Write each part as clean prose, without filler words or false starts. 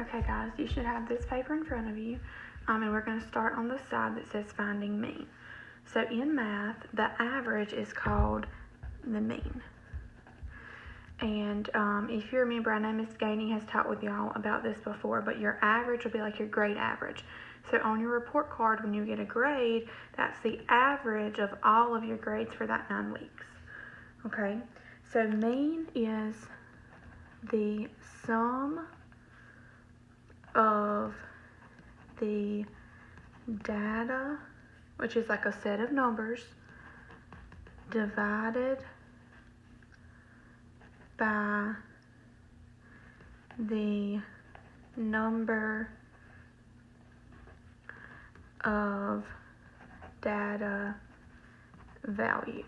Okay guys, you should have this paper in front of you, and we're going to start on the side that says finding mean. So in math, the average is called the mean. And if you remember, I know Miss Gainey has taught with y'all about this before, but your average will be like your grade average. So on your report card, when you get a grade, that's the average of all of your grades for that 9 weeks. Okay, so mean is the sum of the data, which is like a set of numbers, divided by the number of data values.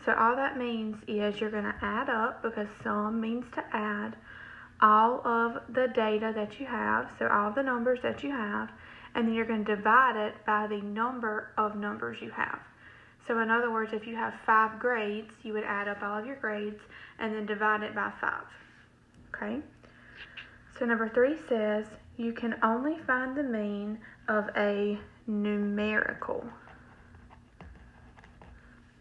So all that means is you're going to add up, because sum means to add, all of the data that you have, so all the numbers that you have, and then you're going to divide it by the number of numbers you have. So in other words, if you have 5 grades, you would add up all of your grades and then divide it by 5. Okay? So number 3 says you can only find the mean of a numerical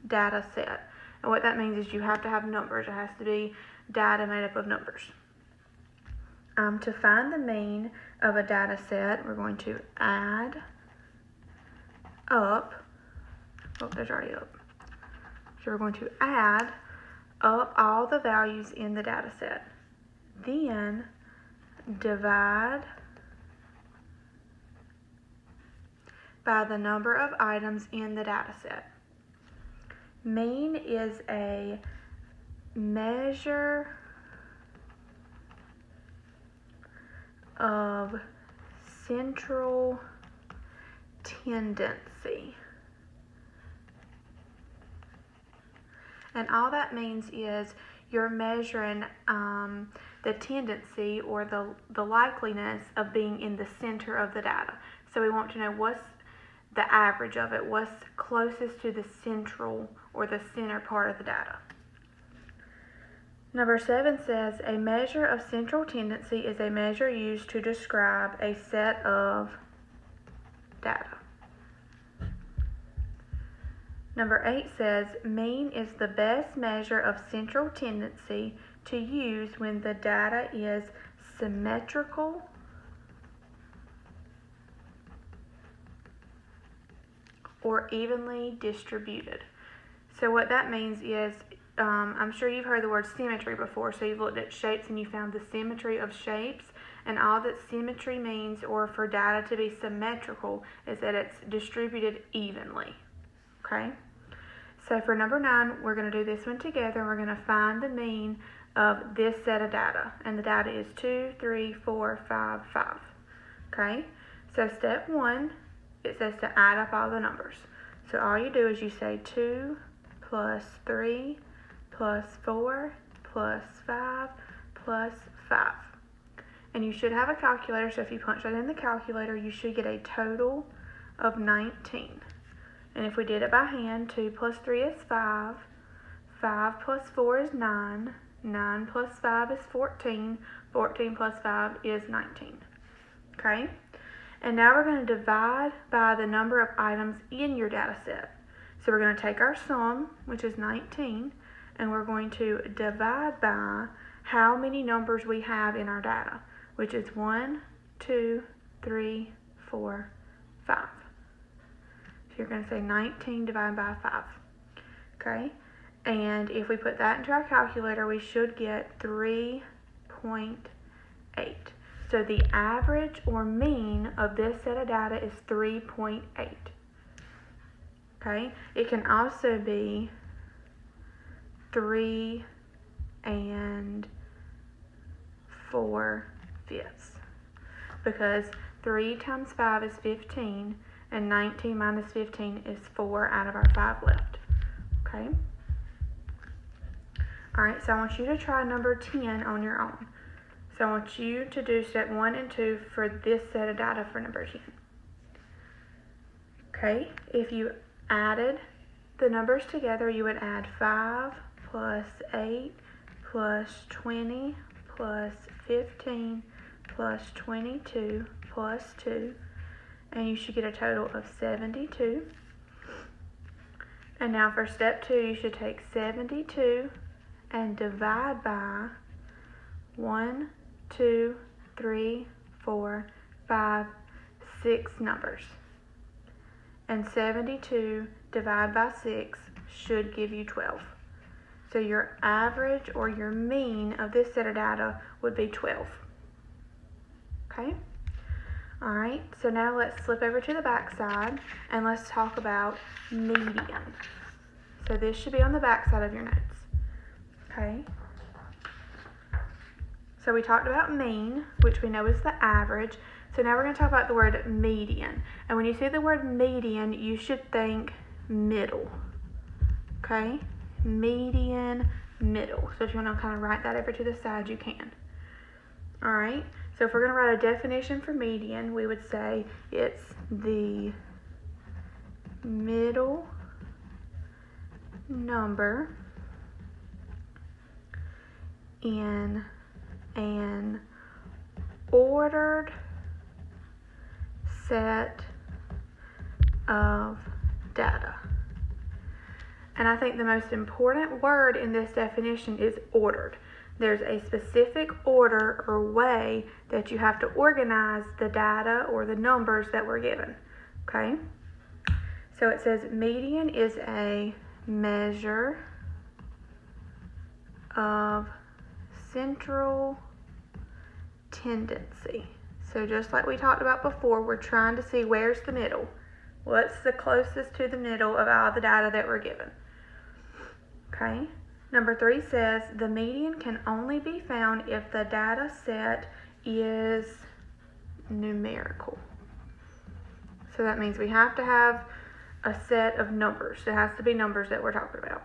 data set. And what that means is you have to have numbers. It has to be data made up of numbers. To find the mean of a data set, we're going to add up. Oh, there's already up. So we're going to add up all the values in the data set. Then divide by the number of items in the data set. Mean is a measure of central tendency. And all that means is you're measuring the tendency or the likeliness of being in the center of the data. So we want to know what's the average of it, what's closest to the central or the center part of the data. Number 7 says a measure of central tendency is a measure used to describe a set of data. Number 8 says mean is the best measure of central tendency to use when the data is symmetrical or evenly distributed. So what that means is, I'm sure you've heard the word symmetry before, so you've looked at shapes and you found the symmetry of shapes, and all that symmetry means, or for data to be symmetrical, is that it's distributed evenly. Okay? So for number 9, we're going to do this one together. We're going to find the mean of this set of data, and the data is 2, 3, 4, 5, 5. Okay? So step 1, it says to add up all the numbers. So all you do is you say 2 plus 3 plus 4 plus 5 plus 5. And you should have a calculator, so if you punch that in the calculator, you should get a total of 19. And if we did it by hand, 2 plus 3 is 5, 5 plus 4 is 9, 9 plus 5 is 14, 14 plus 5 is 19. Okay? And now we're going to divide by the number of items in your data set. So we're going to take our sum, which is 19, and we're going to divide by how many numbers we have in our data, which is 1, 2, 3, 4, 5. So you're going to say 19 divided by 5. Okay? And if we put that into our calculator, we should get 3.8. So the average or mean of this set of data is 3.8. Okay? It can also be 3 4/5, because 3 times 5 is 15, and 19 minus 15 is 4 out of our 5 left. Okay? Alright, so I want you to try number 10 on your own. So I want you to do step 1 and 2 for this set of data for number 10. Okay, if you added the numbers together, you would add 5 plus 8 plus 20 plus 15 plus 22 plus 2, and you should get a total of 72. And now for step 2, you should take 72 and divide by 1, 2, 3, 4, 5, 6 numbers. And 72 divided by 6 should give you 12. So your average or your mean of this set of data would be 12. Okay? Alright, so now let's flip over to the back side and let's talk about median. So this should be on the back side of your notes. Okay? So we talked about mean, which we know is the average. So now we're going to talk about the word median. And when you see the word median, you should think middle. Okay? Median, middle. So if you want to kind of write that over to the side, you can. Alright? So if we're going to write a definition for median, we would say it's the middle number in an ordered set of data. And I think the most important word in this definition is ordered. There's a specific order or way that you have to organize the data or the numbers that were given. Okay? So it says median is a measure of central tendency. So just like we talked about before, we're trying to see where's the middle. What's the closest to the middle of all the data that we're given? Okay. Number 3 says the median can only be found if the data set is numerical. So that means we have to have a set of numbers. It has to be numbers that we're talking about.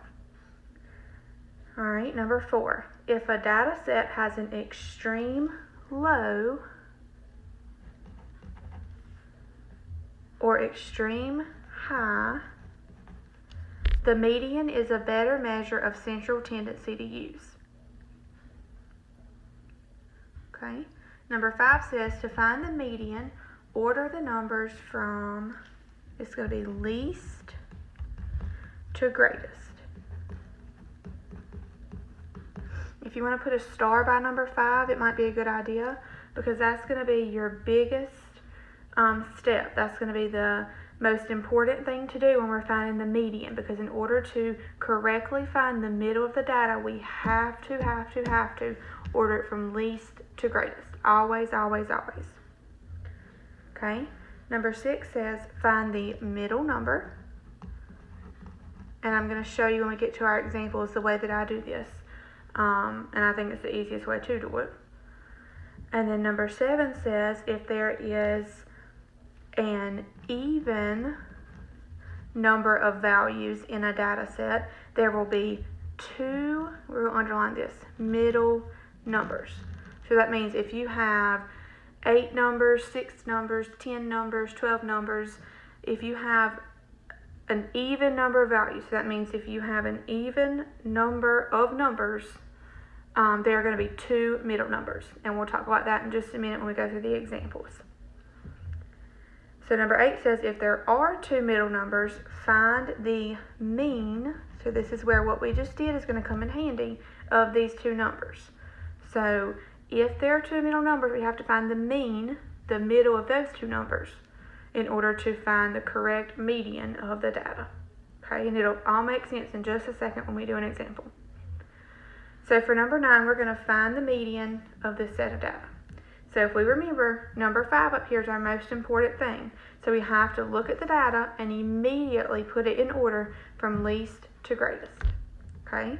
Alright, number 4. If a data set has an extreme low or extreme high, the median is a better measure of central tendency to use. Okay. Number 5 says to find the median, order the numbers from, it's going to be least to greatest. If you want to put a star by number 5, it might be a good idea because that's going to be your biggest step. That's going to be the most important thing to do when we're finding the median, because in order to correctly find the middle of the data, we have to order it from least to greatest. Always, always, always. Okay. Number 6 says find the middle number. And I'm going to show you when we get to our examples the way that I do this. And I think it's the easiest way to do it. And then number 7 says if there is an even number of values in a data set, there will be 2, we're going to underline this, middle numbers. So that means if you have 8 numbers, 6 numbers, 10 numbers, 12 numbers, if you have an even number of values, so that means if you have an even number of numbers, there are going to be 2 middle numbers. And we'll talk about that in just a minute when we go through the examples. So number 8 says if there are 2 middle numbers, find the mean. So this is where what we just did is going to come in handy of these 2 numbers. So if there are 2 middle numbers, we have to find the mean, the middle of those 2 numbers, in order to find the correct median of the data. Okay, and it'll all make sense in just a second when we do an example. So for number 9, we're going to find the median of this set of data. So if we remember, number 5 up here is our most important thing. So we have to look at the data and immediately put it in order from least to greatest. Okay?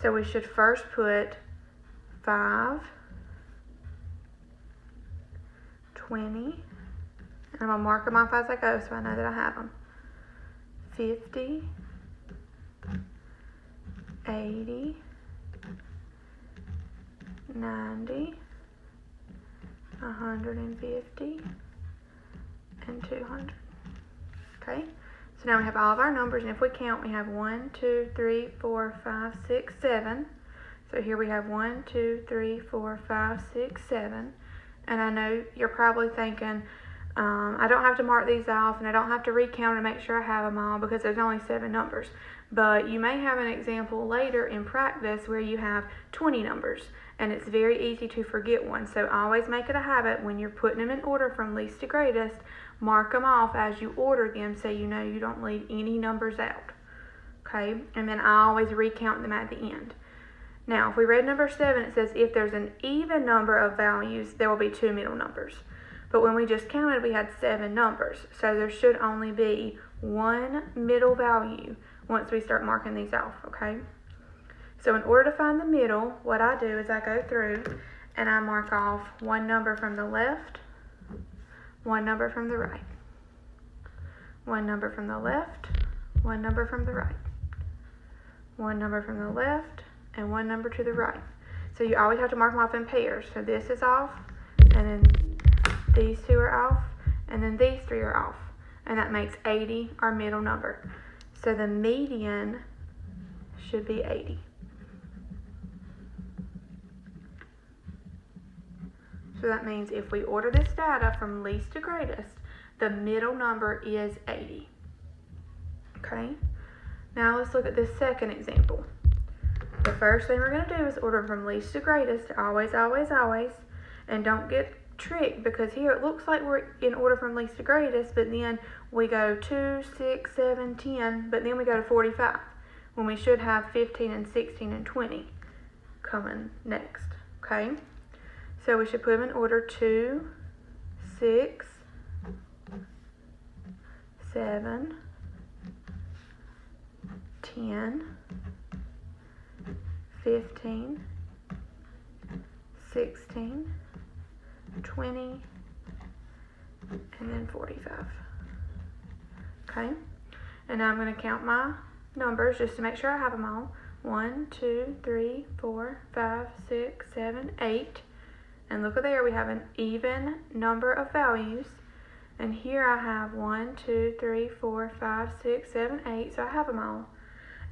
So we should first put 5, 20, and I'm going to mark them off as I go so I know that I have them. 50, 80, 90, 150, and 200. Okay, so now we have all of our numbers, and if we count, we have 1, 2, 3, 4, 5, 6, 7. So here we have 1, 2, 3, 4, 5, 6, 7. And I know you're probably thinking, I don't have to mark these off and I don't have to recount and make sure I have them all because there's only 7 numbers. But you may have an example later in practice where you have 20 numbers and it's very easy to forget one. So always make it a habit when you're putting them in order from least to greatest, mark them off as you order them so you know you don't leave any numbers out. Okay, and then I always recount them at the end. Now, if we read number 7, it says if there's an even number of values, there will be 2 middle numbers. But when we just counted, we had 7 numbers. So there should only be 1 middle value once we start marking these off, okay? So in order to find the middle, what I do is I go through and I mark off 1 number from the left, 1 number from the right, 1 number from the left, 1 number from the right, 1 number from the left, and 1 number to the right. So you always have to mark them off in pairs. So this is off, and then these 2 are off, and then these 3 are off. And that makes 80 our middle number. So the median should be 80. So that means if we order this data from least to greatest, the middle number is 80. Okay? Now let's look at this second example. The first thing we're going to do is order from least to greatest, always, always, always. And don't get tricked because here it looks like we're in order from least to greatest, but then we go 2, 6, 7, 10, but then we go to 45 when we should have 15 and 16 and 20 coming next. Okay? So we should put them in order 2, 6, 7, 10, 15, 16, 20, and then 45. Okay? And now I'm going to count my numbers just to make sure I have them all. 1, 2, 3, 4, 5, 6, 7, 8. And look at there, we have an even number of values. And here I have 1, 2, 3, 4, 5, 6, 7, 8. So I have them all.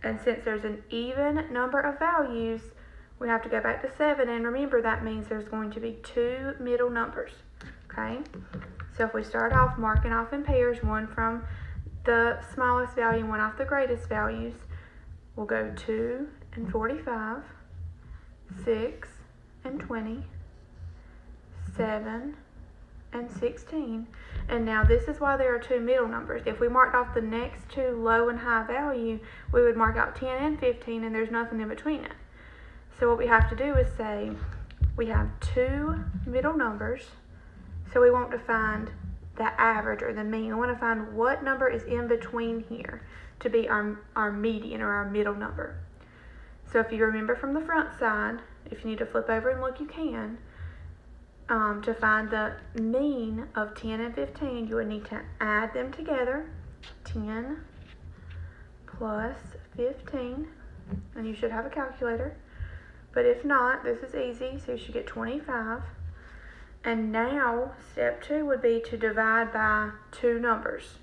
And since there's an even number of values, we have to go back to 7. And remember, that means there's going to be 2 middle numbers. Okay? So if we start off marking off in pairs, 1 from the smallest value and 1 off the greatest values, we'll go 2 and 45, 6 and 20, 7 and 16. And now this is why there are 2 middle numbers. If we marked off the next 2 low and high value, we would mark out 10 and 15 and there's nothing in between it. So what we have to do is say we have 2 middle numbers. So we want to find the average or the mean. I want to find what number is in between here to be our median or our middle number. So if you remember from the front side, if you need to flip over and look, you can. To find the mean of 10 and 15, you would need to add them together. 10 plus 15, and you should have a calculator. But if not, this is easy, so you should get 25. And now, step 2 would be to divide by 2 numbers,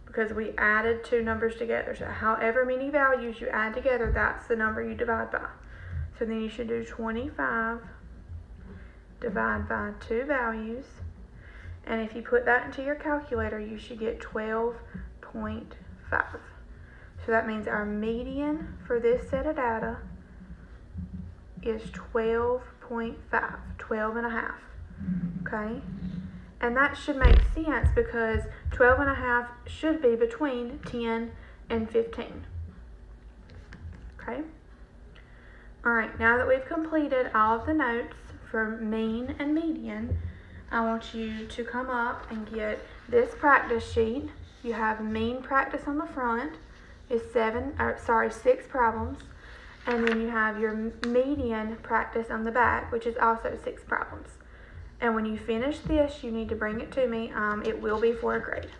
because we added 2 numbers together. So however many values you add together, that's the number you divide by. So then you should do 25 divide by 2 values, and if you put that into your calculator, you should get 12.5. So that means our median for this set of data is 12.5, 12 and a half. Okay? And that should make sense because 12 and a half should be between 10 and 15. Okay? Alright, now that we've completed all of the notes for mean and median, I want you to come up and get this practice sheet. You have mean practice on the front, is 6 problems, and then you have your median practice on the back, which is also 6 problems. And when you finish this, you need to bring it to me. It will be for a grade.